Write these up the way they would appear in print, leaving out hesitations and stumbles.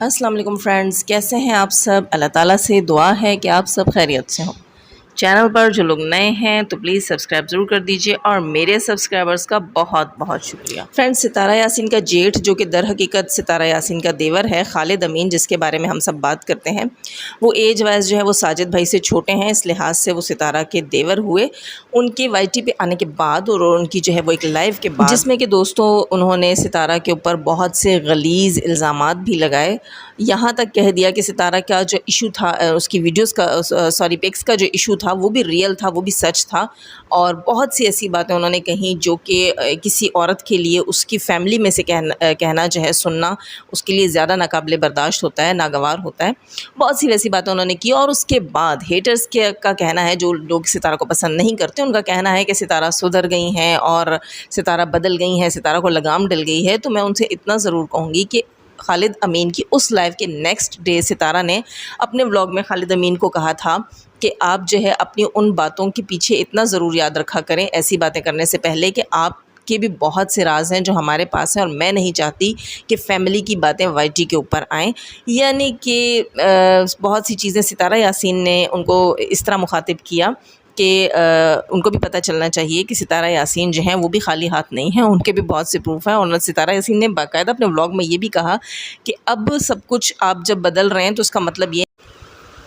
अस्सलाम वालेकुम फ्रेंड्स, कैसे हैं आप सब। अल्लाह ताला से दुआ है कि आप सब खैरियत से हों। चैनल पर जो लोग नए हैं तो प्लीज़ सब्सक्राइब ज़रूर कर दीजिए और मेरे सब्सक्राइबर्स का बहुत बहुत शुक्रिया। फ्रेंड्स, सितारा यासीन का जेठ जो कि दर हकीकत सितारा यासीन का देवर है, खालिद अमीन, जिसके बारे में हम सब बात करते हैं, वो एज वाइज जो है वो साजिद भाई से छोटे हैं, इस लिहाज से वो सितारा के देवर हुए। उनके वाईटी पे आने के बाद और उनकी जो है वो एक लाइव के बाद, जिसमें कि दोस्तों उन्होंने सितारा के ऊपर बहुत से गलीज़ इल्ज़ामात भी लगाए। यहाँ तक कह दिया कि सितारा का जो इशू था, उसकी वीडियोस का सॉरी पिक्स का जो इशू था वो भी रियल था, वो भी सच था। और बहुत सी ऐसी बातें उन्होंने कहीं जो कि किसी औरत के लिए उसकी फैमिली में से कहना जो है, सुनना उसके लिए ज़्यादा नाकाबिले बर्दाश्त होता है, नागवार होता है। बहुत सी वैसी बातें उन्होंने की और उसके बाद हेटर्स के का कहना है, जो लोग सितारा को पसंद नहीं करते, उनका कहना है कि सितारा सुधर गई हैं और सितारा बदल गई हैं, सितारा को लगाम डल गई है। तो मैं उनसे इतना ज़रूर कहूँगी कि खालिद अमीन की उस लाइव के नेक्स्ट डे सितारा ने अपने व्लॉग में खालिद अमीन को कहा था कि आप जो है अपनी उन बातों के पीछे इतना ज़रूर याद रखा करें, ऐसी बातें करने से पहले, कि आप के भी बहुत से राज हैं जो हमारे पास हैं और मैं नहीं चाहती कि फ़ैमिली की बातें वाईटी के ऊपर आएँ। यानी कि बहुत सी चीज़ें सितारा यासीन ने उनको इस तरह मुखातिब किया कि उनको भी पता चलना चाहिए कि सितारा यासीन जो हैं वो भी खाली हाथ नहीं हैं, उनके भी बहुत से प्रूफ हैं। और सितारा यासीन ने बाकायदा अपने व्लॉग में ये भी कहा कि अब सब कुछ आप जब बदल रहे हैं तो उसका मतलब ये,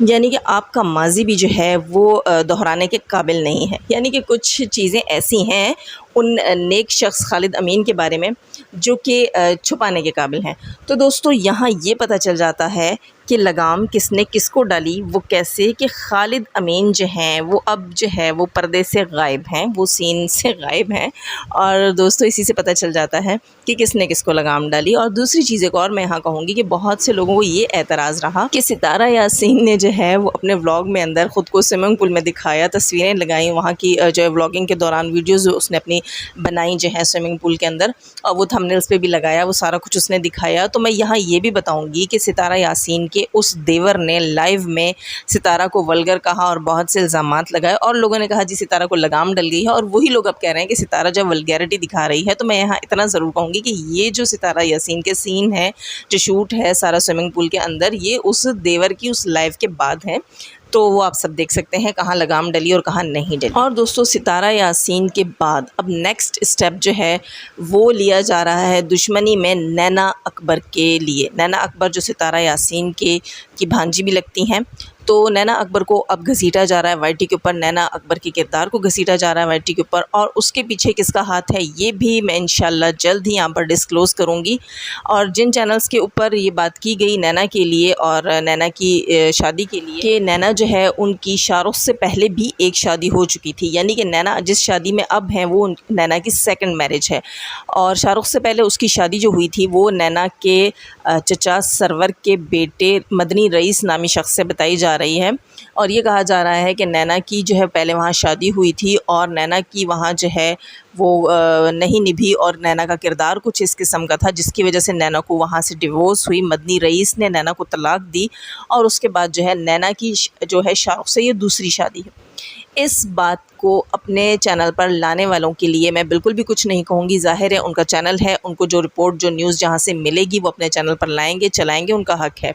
यानी कि आपका माजी भी जो है वो दोहराने के काबिल नहीं है। यानी कि कुछ चीज़ें ऐसी हैं उन नेक शख्स खालिद अमीन के बारे में जो कि छुपाने के काबिल हैं। तो दोस्तों यहाँ ये पता चल जाता है कि लगाम किसने किसको डाली, वो कैसे, कि खालिद अमीन जो हैं वो अब जो है वो पर्दे से गायब हैं, वो सीन से गायब हैं। और दोस्तों इसी से पता चल जाता है कि किसने किसको लगाम डाली। और दूसरी चीज़ एक और मैं यहाँ कहूँगी कि बहुत से लोगों को ये एतराज़ रहा कि सितारा यासीन ने जो है वो अपने व्लॉग में अंदर ख़ुद को स्विमिंग पूल में दिखाया, तस्वीरें लगाई वहाँ की, जो है व्लॉगिंग के दौरान वीडियोज़ उसने अपनी बनाई जो है स्विमिंग पूल के अंदर, और वो थंबनेल्स पे भी लगाया, वो सारा कुछ उसने दिखाया। तो मैं यहाँ ये भी बताऊँगी कि सितारा यासीन के उस देवर ने लाइव में सितारा को वल्गर कहा और बहुत से इल्ज़ामात लगाए और लोगों ने कहा जी सितारा को लगाम डल गई है। और वही लोग अब कह रहे हैं कि सितारा जब वल्गैरिटी दिखा रही है। तो मैं यहाँ इतना ज़रूर कहूँगी कि ये जो सितारा यासीन के सीन है, जो शूट है सारा स्विमिंग पूल के अंदर, ये उस देवर की उस लाइव के बाद है। तो वो आप सब देख सकते हैं कहाँ लगाम डली और कहाँ नहीं डली। और दोस्तों सितारा यासीन के बाद अब नेक्स्ट स्टेप जो है वो लिया जा रहा है दुश्मनी में नैना अकबर के लिए। नैना अकबर जो सितारा यासीन की भांजी भी लगती हैं, तो नैना अकबर को अब घसीटा जा रहा है वाईटी के ऊपर, नैना अकबर के किरदार को घसीटा जा रहा है वाईटी के ऊपर। और उसके पीछे किसका हाथ है ये भी मैं इंशाल्लाह जल्द ही यहाँ पर डिस्क्लोज़ करूँगी। और जिन चैनल्स के ऊपर ये बात की गई नैना के लिए और नैना की शादी के लिए, कि नैना जो है उनकी शाहरुख से पहले भी एक शादी हो चुकी थी, यानी कि नैना जिस शादी में अब हैं वो नैना की सेकंड मैरिज है। और शाहरुख से पहले उसकी शादी जो हुई थी वो नैना के चचा सरवर के बेटे मदनी रईस नामी शख्स से बताई जा रही है। और ये कहा जा रहा है कि नैना की जो है पहले वहाँ शादी हुई थी और नैना की वहाँ जो है वो नहीं निभी और नैना का किरदार कुछ इस किस्म का था, जिसकी वजह से नैना को वहाँ से डिवोर्स हुई। मदनी रईस ने नैना को तलाक दी और उसके बाद जो है नैना की जो है शाहरुख से ये दूसरी शादी है। इस बात को अपने चैनल पर लाने वालों के लिए मैं बिल्कुल भी कुछ नहीं कहूँगी। ज़ाहिर है उनका चैनल है, उनको जो रिपोर्ट जो न्यूज़ जहाँ से मिलेगी वो अपने चैनल पर लाएंगे, चलाएंगे, उनका हक़ है।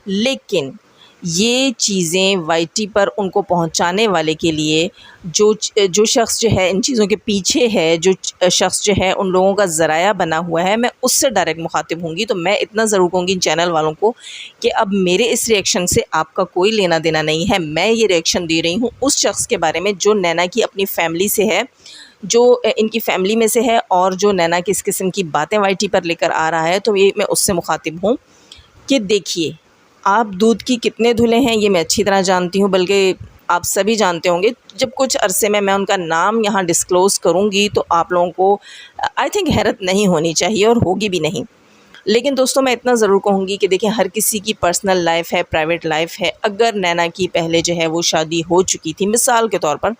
लेकिन ये चीज़ें वाईटी पर उनको पहुंचाने वाले के लिए जो शख्स जो है इन चीज़ों के पीछे है, जो शख्स जो है उन लोगों का ज़राया बना हुआ है, मैं उससे डायरेक्ट मुखातिब होंगी। तो मैं इतना ज़रूर कहूँगी इन चैनल वालों को कि अब मेरे इस रिएक्शन से आपका कोई लेना देना नहीं है। मैं ये रिएक्शन दे रही हूँ उस शख्स के बारे में जो नैना की अपनी फैमिली से है, जो इनकी फैमिली में से है और जो नैना की इस किस्म की बातें वाईटी पर लेकर आ रहा है। तो ये मैं उससे मुखातिब हूँ कि देखिए, आप दूध की कितने धुले हैं ये मैं अच्छी तरह जानती हूँ, बल्कि आप सभी जानते होंगे। जब कुछ अरसे में मैं उनका नाम यहाँ डिस्क्लोज़ करूँगी तो आप लोगों को आई थिंक हैरत नहीं होनी चाहिए और होगी भी नहीं। लेकिन दोस्तों मैं इतना ज़रूर कहूँगी कि देखिए हर किसी की पर्सनल लाइफ है, प्राइवेट लाइफ है। अगर नैना की पहले जो है वो शादी हो चुकी थी, मिसाल के तौर पर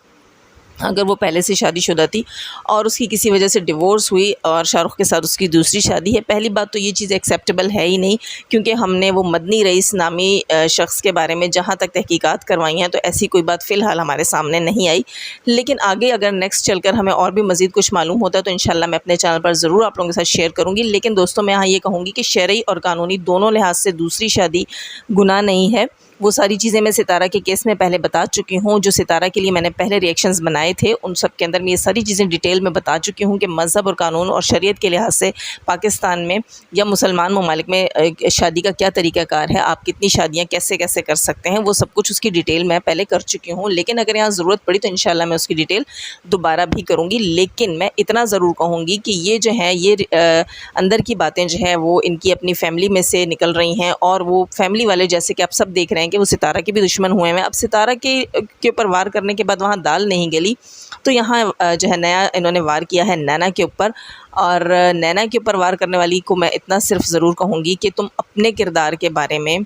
अगर वो पहले से शादीशुदा थी और उसकी किसी वजह से डिवोर्स हुई और शाहरुख़ के साथ उसकी दूसरी शादी है, पहली बात तो ये चीज़ एक्सेप्टेबल है ही नहीं, क्योंकि हमने वो मदनी रईस नामी शख्स के बारे में जहाँ तक तहकीकात करवाई हैं तो ऐसी कोई बात फ़िलहाल हमारे सामने नहीं आई। लेकिन आगे अगर नेक्स्ट चलकर हमें और भी मज़ीद कुछ मालूम होता है तो इंशाल्लाह मैं अपने चैनल पर ज़रूर आप लोगों के साथ शेयर करूँगी। लेकिन दोस्तों, मैं यहाँ ये कहूँगी कि शरई और कानूनी दोनों लिहाज से दूसरी शादी गुनाह नहीं है। वो सारी चीज़ें मैं सितारा के केस में पहले बता चुकी हूँ। जो सितारा के लिए मैंने पहले रिएक्शंस बनाए थे उन सब के अंदर मैं ये सारी चीज़ें डिटेल में बता चुकी हूँ कि मज़हब और कानून और शरीयत के लिहाज से पाकिस्तान में या मुसलमान ममालिक में शादी का क्या तरीक़ाकार है, आप कितनी शादियाँ कैसे कैसे कर सकते हैं, वो सब कुछ उसकी डिटेल मैं पहले कर चुकी हूँ। लेकिन अगर यहाँ ज़रूरत पड़ी तो इंशाल्लाह मैं उसकी डिटेल दोबारा भी करूँगी। लेकिन मैं इतना ज़रूर कहूँगी कि ये जो है ये अंदर की बातें जो है वो इनकी अपनी फ़ैमिली में से निकल रही हैं और वो फ़ैमिली वाले जैसे कि आप सब देख रहे हैं कि वो सितारा के भी दुश्मन हुए हैं। अब सितारा के ऊपर वार करने के बाद वहाँ दाल नहीं गली, तो यहाँ जो है नया इन्होंने वार किया है नैना के ऊपर। और नैना के ऊपर वार करने वाली को मैं इतना सिर्फ ज़रूर कहूँगी कि तुम अपने किरदार के बारे में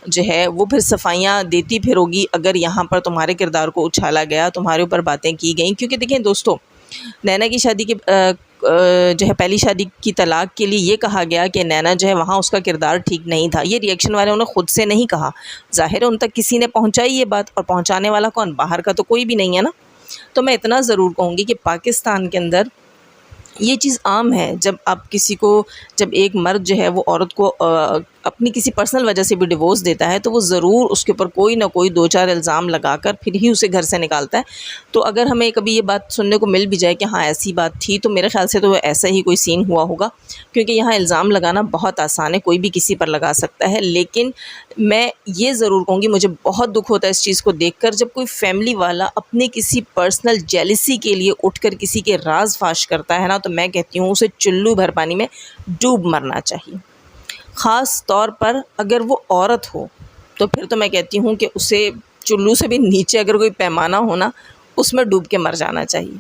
जो है वो फिर सफाइयाँ देती फिरोगी अगर यहाँ पर तुम्हारे किरदार को उछाला गया, तुम्हारे ऊपर बातें की गई। क्योंकि देखिए दोस्तों, नैना की शादी के जो है पहली शादी की तलाक के लिए ये कहा गया कि नैना जो है वहाँ उसका किरदार ठीक नहीं था। ये रिएक्शन वाले उन्होंने ख़ुद से नहीं कहा, ज़ाहिर है उन तक किसी ने पहुँचाई ये बात, और पहुँचाने वाला कौन, बाहर का तो कोई भी नहीं है ना। तो मैं इतना ज़रूर कहूँगी कि पाकिस्तान के अंदर ये चीज़ आम है। जब एक मर्द जो है वो औरत को अपनी किसी पर्सनल वजह से भी डिवोर्स देता है तो वो ज़रूर उसके ऊपर कोई ना कोई 2-4 इल्ज़ाम लगाकर फिर ही उसे घर से निकालता है। तो अगर हमें कभी ये बात सुनने को मिल भी जाए कि हाँ ऐसी बात थी, तो मेरे ख़्याल से तो ऐसा ही कोई सीन हुआ होगा, क्योंकि यहाँ इल्ज़ाम लगाना बहुत आसान है, कोई भी किसी पर लगा सकता है। लेकिन मैं ये ज़रूर कहूँगी, मुझे बहुत दुख होता है इस चीज़ को देखकर जब कोई फ़ैमिली वाला अपने किसी पर्सनल जेलसी के लिए उठकर किसी के राज फाश करता है ना, तो मैं कहती हूँ उसे चुल्लू भर पानी में डूब मरना चाहिए। ख़ास तौर पर अगर वो औरत हो तो फिर तो मैं कहती हूँ कि उसे चुल्लू से भी नीचे अगर कोई पैमाना हो ना, उसमें डूब के मर जाना चाहिए।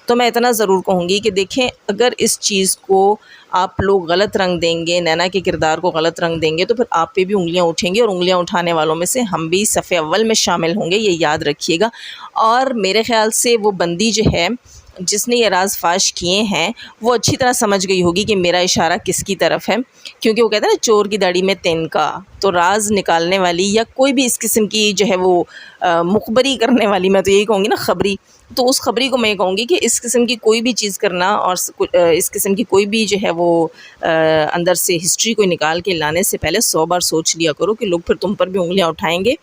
तो मैं इतना ज़रूर कहूँगी कि देखें, अगर इस चीज़ को आप लोग गलत रंग देंगे, नैना के किरदार को गलत रंग देंगे, तो फिर आप पे भी उंगलियां उठेंगी और उंगलियां उठाने वालों में से हम भी सफ़े अव्वल में शामिल होंगे, ये याद रखिएगा। और मेरे ख़्याल से वो बंदी जो है जिसने ये राज फाश किए हैं वो अच्छी तरह समझ गई होगी कि मेरा इशारा किसकी तरफ है, क्योंकि वो कहते हैं ना चोर की दाढ़ी में तिनका। तो राज निकालने वाली या कोई भी इस किस्म की जो है वो मुखबरी करने वाली, मैं तो यही कहूँगी ना, खबरी, तो उस खबरी को मैं कहूँगी कि इस किस्म की कोई भी चीज़ करना और इस किस्म की कोई भी जो है वो अंदर से हिस्ट्री को निकाल के लाने से पहले 100 बार सोच लिया करो कि लोग फिर तुम पर भी उंगलियां उठाएंगे।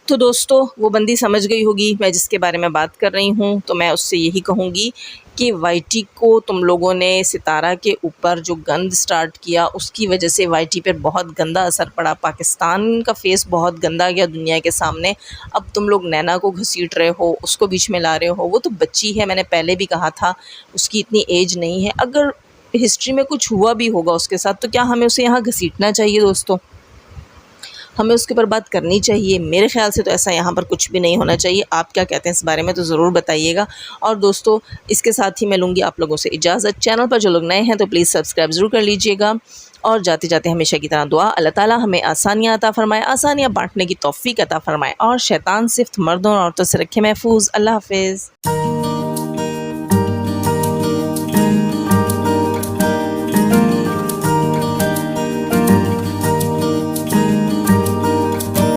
तो दोस्तों, वो बंदी समझ गई होगी मैं जिसके बारे में बात कर रही हूँ। तो मैं उससे यही कहूँगी कि वाईटी को तुम लोगों ने सितारा के ऊपर जो गंद स्टार्ट किया उसकी वजह से वाईटी पर बहुत गंदा असर पड़ा, पाकिस्तान का फेस बहुत गंदा गया दुनिया के सामने। अब तुम लोग नैना को घसीट रहे हो, उसको बीच में ला रहे हो। वो तो बच्ची है, मैंने पहले भी कहा था, उसकी इतनी एज नहीं है। अगर हिस्ट्री में कुछ हुआ भी होगा उसके साथ तो क्या हमें उसे यहाँ घसीटना चाहिए? दोस्तों, हमें उसके ऊपर बात करनी चाहिए? मेरे ख़्याल से तो ऐसा यहाँ पर कुछ भी नहीं होना चाहिए। आप क्या कहते हैं इस बारे में, तो ज़रूर बताइएगा। और दोस्तों, इसके साथ ही मैं लूँगी आप लोगों से इजाज़त। चैनल पर जो लोग नए हैं तो प्लीज़ सब्सक्राइब ज़रूर कर लीजिएगा। और जाते जाते हमेशा की तरह दुआ, अल्लाह ताला हमें आसानियाँ अता फ़रमाए, आसानियाँ बाँटने की तौफ़ीक अता फ़रमाए और शैतान सिर्फ मर्दों और औरतों से रखे महफूज। अल्लाह हाफ़िज़।